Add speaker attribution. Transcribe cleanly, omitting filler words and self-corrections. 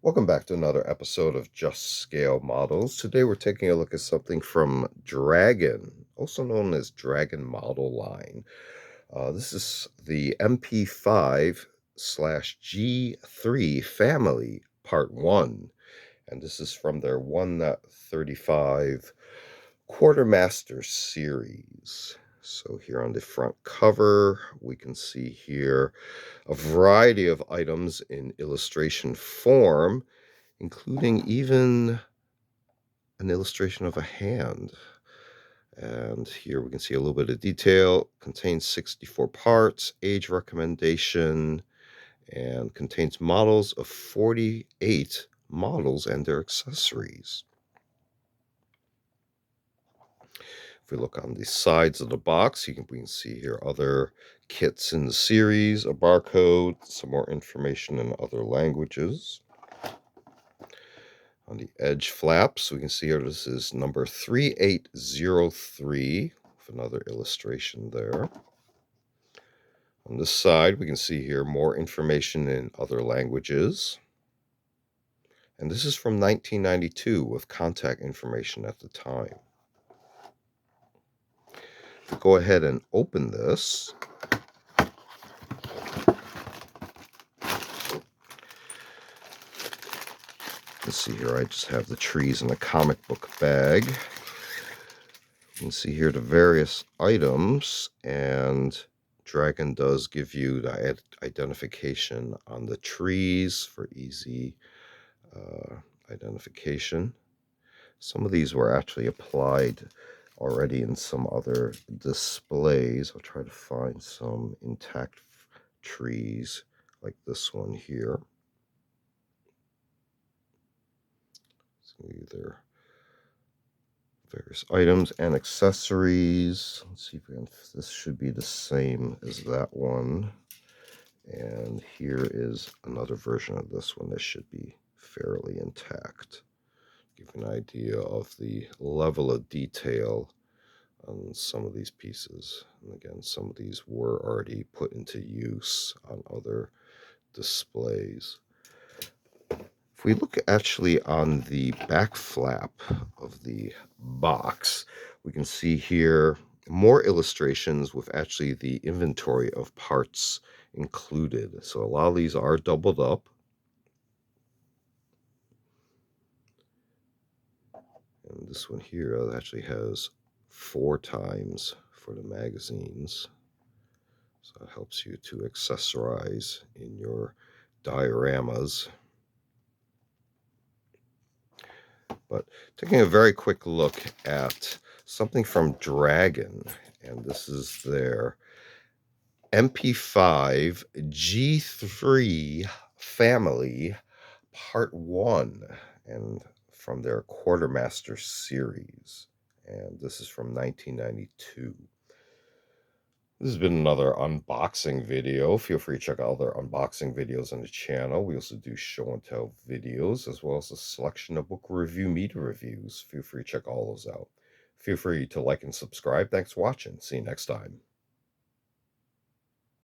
Speaker 1: Welcome back to another episode of Just Scale Models. Today we're taking a look at something from Dragon, also known as Dragon Model Line. This is the MP-5 slash G-3 family, part 1. And this is from their 1.35 Quartermaster series. So here on the front cover, we can see here a variety of items in illustration form, including even an illustration of a hand. And here we can see a little bit of detail. Contains 64 parts, age recommendation, and contains models of 48 models and their accessories. If we look on the sides of the box, we can see here other kits in the series, a barcode, some more information in other languages. On the edge flaps, we can see here this is number 3803, with another illustration there. On this side, we can see here more information in other languages. And this is from 1992 with contact information at the time. If we go ahead and open this, you can see here I just have the trees in a comic book bag. You can see here the various items, and Dragon does give you the identification on the trees for easy identification. Some of these were actually applied already in some other displays. I'll try to find some intact trees like this one here. So either various items and accessories. Let's see if this should be the same as that one. And here is another version of this one that should be fairly intact. Give an idea of the level of detail on some of these pieces. And again, some of these were already put into use on other displays. If we look actually on the back flap of the box, we can see here more illustrations with actually the inventory of parts included. So a lot of these are doubled up. And this one here actually has 4 times for the magazines. So it helps you to accessorize in your dioramas. But taking a very quick look at something from Dragon, and this is their MP-5 G-3 family part 1, and from their Quartermaster series, and this is from 1992. This has been another unboxing video. Feel free to check out other unboxing videos on the channel. We also do show and tell videos, as well as a selection of book review media reviews. Feel free to check all those out. Feel free to like and subscribe. Thanks for watching. See you next time.